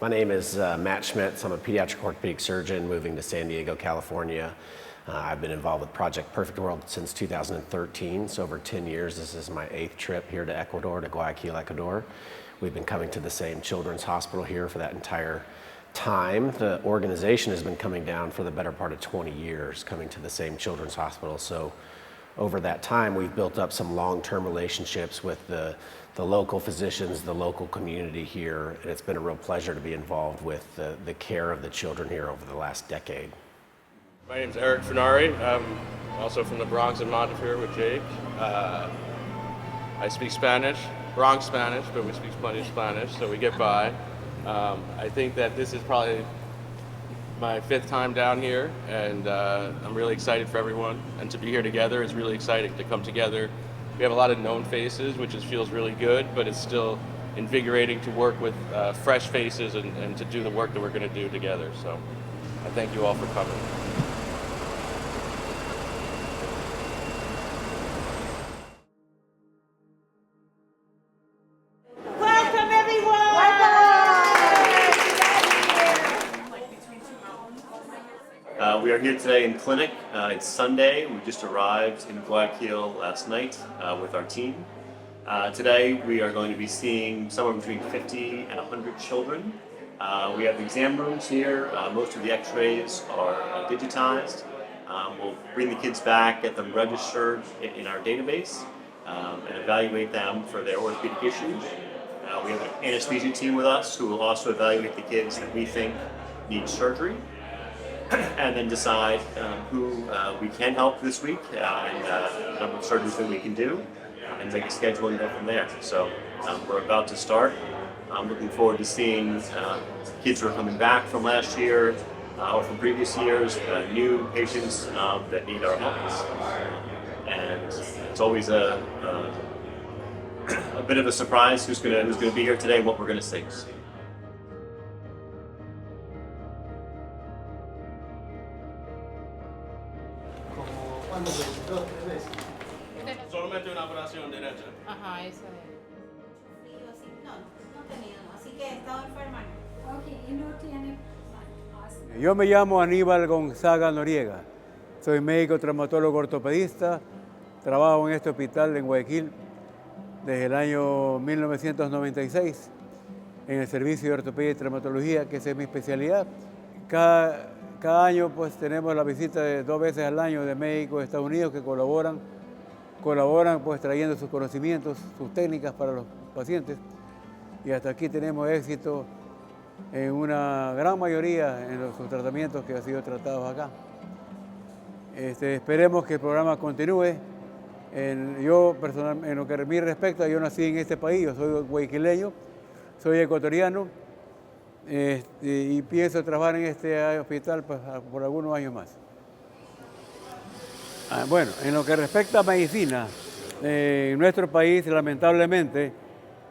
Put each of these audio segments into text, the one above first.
My name is Matt Schmitz. I'm a pediatric orthopedic surgeon moving to San Diego, California. I've been involved with Project Perfect World since 2013, so over 10 years. This is my 8th trip here to Ecuador, to Guayaquil, Ecuador. We've been coming to the same children's hospital here for that entire time. The organization has been coming down for the better part of 20 years, coming to the same children's hospital. So over that time, we've built up some long-term relationships with the local physicians, the local community here, and it's been a real pleasure to be involved with the care of the children here over the last decade. My name's Eric Finari. I'm also from the Bronx and Montefiore with Jake. I speak Spanish, Bronx Spanish, but we speak plenty of Spanish, so we get by. I think that this is probably my 5th time down here, and I'm really excited for everyone. And to be here together is really exciting, to come together. We have a lot of known faces, which feels really good, but it's still invigorating to work with fresh faces and to do the work that we're going to do together. So I thank you all for coming. We are here today in clinic. It's Sunday. We just arrived in Guayaquil last night with our team. Today we are going to be seeing somewhere between 50 and 100 children. We have exam rooms here. Most of the x-rays are digitized. We'll bring the kids back, get them registered in our database, and evaluate them for their orthopedic issues. We have an anesthesia team with us who will also evaluate the kids that we think need surgery, and then decide who we can help this week and the number of surgeries that we can do, and make a schedule and go from there. So we're about to start. I'm looking forward to seeing kids who are coming back from last year or from previous years, new patients that need our help. And it's always a bit of a surprise who's gonna be here today and what we're gonna see. Solamente una operación derecha. Ajá, eso es. No tenía, así que he estado enferma. Ok, y no tiene... Yo me llamo Aníbal Gonzaga Noriega, soy médico traumatólogo ortopedista, trabajo en este hospital en Guayaquil desde el año 1996 en el servicio de ortopedia y traumatología, que esa es mi especialidad. Cada año pues tenemos la visita de 2 veces al año de médicos de Estados Unidos que colaboran pues trayendo sus conocimientos, sus técnicas para los pacientes, y hasta aquí tenemos éxito en una gran mayoría en los tratamientos que han sido tratados acá. Esperemos que el programa continúe. Yo personalmente, en lo que a mí respecta, yo nací en este país, yo soy guayaquileño, soy ecuatoriano, y pienso trabajar en este hospital pues, por algunos años más. Bueno, en lo que respecta a medicina, en nuestro país lamentablemente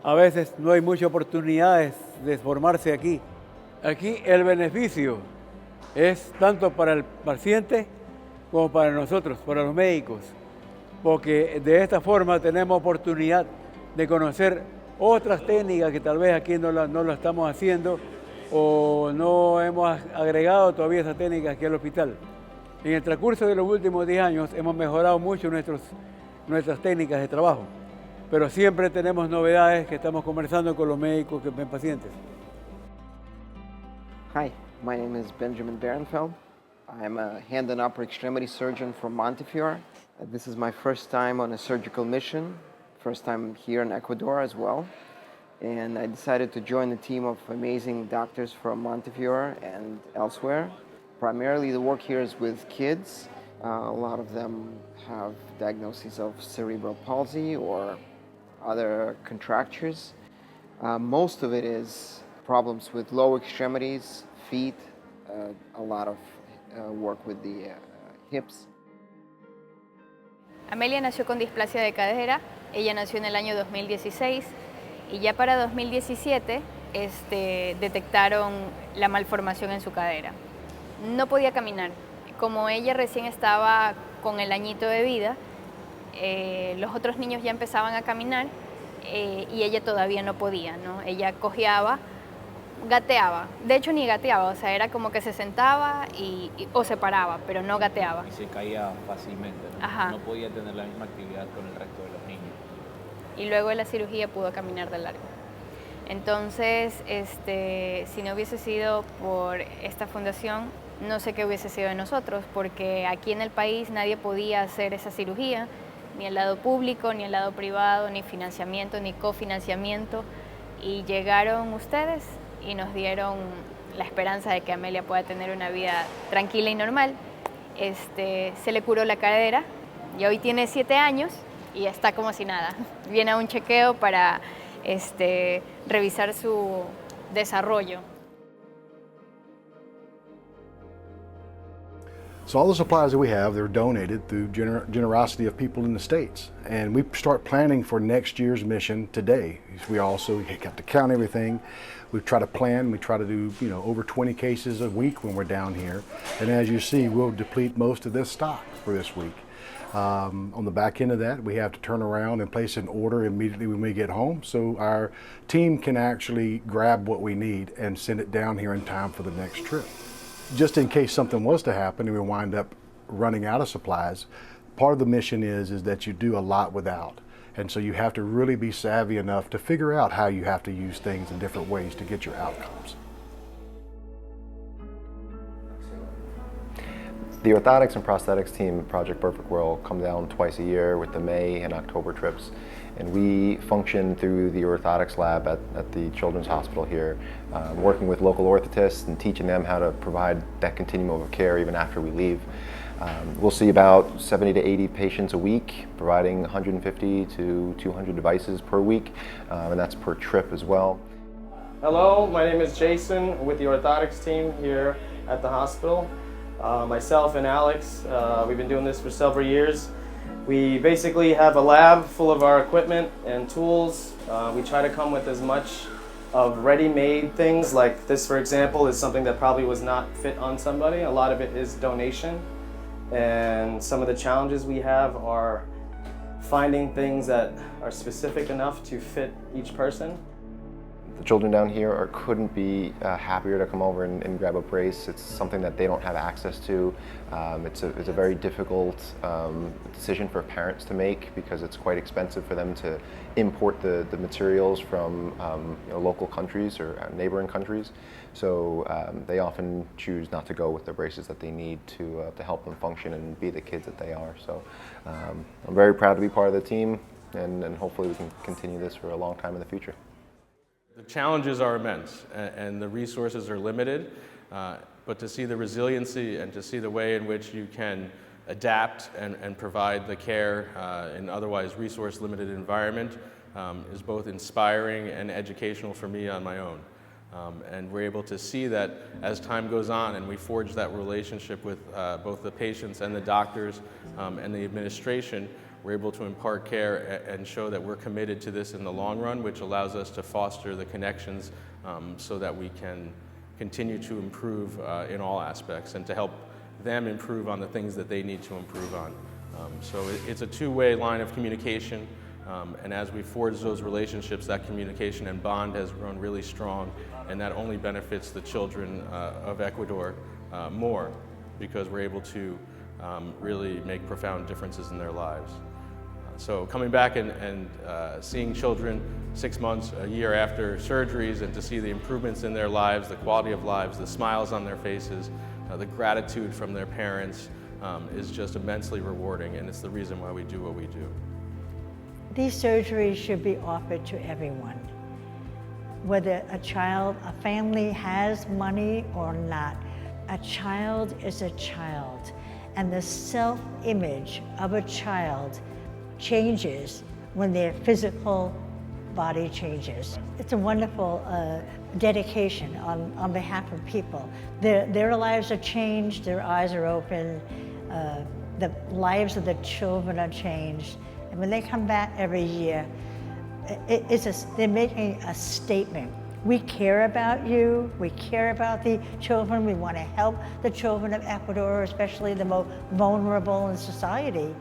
a veces no hay muchas oportunidades de formarse aquí. Aquí el beneficio es tanto para el paciente como para nosotros, para los médicos, porque de esta forma tenemos oportunidad de conocer otras técnicas que tal vez aquí no lo estamos haciendo o no hemos agregado todavía esas técnicas aquí al hospital. En el transcurso de los últimos 10 años hemos mejorado mucho nuestras técnicas de trabajo, pero siempre tenemos novedades que estamos conversando con los médicos que ven pacientes. Hi, my name is Benjamin Berenfeld. I'm a hand and upper extremity surgeon from Montefiore. This is my first time on a surgical mission, first time here in Ecuador as well. And I decided to join a team of amazing doctors from Montefiore and elsewhere. Primarily the work here is with kids. A lot of them have diagnoses of cerebral palsy or other contractures. Most of it is problems with lower extremities, feet, a lot of work with the hips. Amelia nació con displasia de cadera, ella nació en el año 2016 y ya para 2017 detectaron la malformación en su cadera. No podía caminar. Como ella recién estaba con el añito de vida, los otros niños ya empezaban a caminar y ella todavía no podía, ¿no? Ella cojeaba gateaba. De hecho, ni gateaba, o sea, era como que se sentaba o se paraba, pero no gateaba. Y se caía fácilmente, ¿no? Ajá. No podía tener la misma actividad con el resto de los niños. Y luego de la cirugía pudo caminar de largo. Entonces, si no hubiese sido por esta fundación, no sé qué hubiese sido de nosotros, porque aquí en el país nadie podía hacer esa cirugía, ni el lado público, ni el lado privado, ni financiamiento, ni cofinanciamiento. Y llegaron ustedes y nos dieron la esperanza de que Amelia pueda tener una vida tranquila y normal. Se le curó la cadera y hoy tiene 7 años y está como si nada. Viene a un chequeo para revisar su desarrollo. So all the supplies that we have, they're donated through generosity of people in the States. And we start planning for next year's mission today. We got to count everything. We try to plan, we try to do over 20 cases a week when we're down here. And as you see, we'll deplete most of this stock for this week. On the back end of that, we have to turn around and place an order immediately when we get home, so our team can actually grab what we need and send it down here in time for the next trip. Just in case something was to happen and we wind up running out of supplies, part of the mission is that you do a lot without. And so you have to really be savvy enough to figure out how you have to use things in different ways to get your outcomes. The orthotics and prosthetics team at Project Perfect World come down twice a year with the May and October trips. And we function through the orthotics lab at the Children's Hospital here, working with local orthotists and teaching them how to provide that continuum of care even after we leave. We'll see about 70 to 80 patients a week, providing 150 to 200 devices per week, and that's per trip as well. Hello, my name is Jason with the orthotics team here at the hospital. Myself and Alex, we've been doing this for several years. We basically have a lab full of our equipment and tools. We try to come with as much of ready-made things, like this, for example, is something that probably was not fit on somebody. A lot of it is donation. And some of the challenges we have are finding things that are specific enough to fit each person. The children down here couldn't be happier to come over and grab a brace. It's something that they don't have access to. It's a very difficult decision for parents to make because it's quite expensive for them to import the materials from local countries or neighboring countries. So they often choose not to go with the braces that they need to help them function and be the kids that they are. So I'm very proud to be part of the team, and hopefully we can continue this for a long time in the future. The challenges are immense and the resources are limited, but to see the resiliency and to see the way in which you can adapt and provide the care in otherwise resource-limited environment is both inspiring and educational for me on my own. And we're able to see that as time goes on and we forge that relationship with both the patients and the doctors and the administration, we're able to impart care and show that we're committed to this in the long run, which allows us to foster the connections so that we can continue to improve in all aspects and to help them improve on the things that they need to improve on. So it's a two-way line of communication, and as we forge those relationships, that communication and bond has grown really strong, and that only benefits the children of Ecuador more because we're able to really make profound differences in their lives. So coming back and seeing children 6 months, a year after surgeries, and to see the improvements in their lives, the quality of lives, the smiles on their faces, the gratitude from their parents is just immensely rewarding, and it's the reason why we do what we do. These surgeries should be offered to everyone. Whether a family has money or not, a child is a child, and the self-image of a child changes when their physical body changes. It's a wonderful dedication on behalf of people. Their lives are changed, their eyes are open, the lives of the children are changed. And when they come back every year, they're making a statement. We care about you, we care about the children, we want to help the children of Ecuador, especially the most vulnerable in society.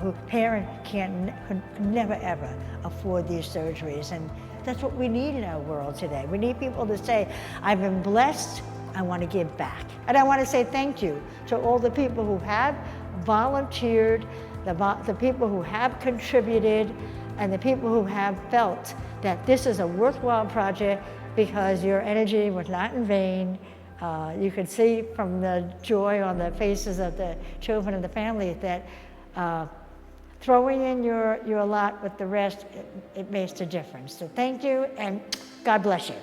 who parent could never ever afford these surgeries. And that's what we need in our world today. We need people to say, I've been blessed, I want to give back. And I want to say thank you to all the people who have volunteered, the people who have contributed, and the people who have felt that this is a worthwhile project because your energy was not in vain. You could see from the joy on the faces of the children and the families that throwing in your lot with the rest, it makes a difference. So thank you, and God bless you.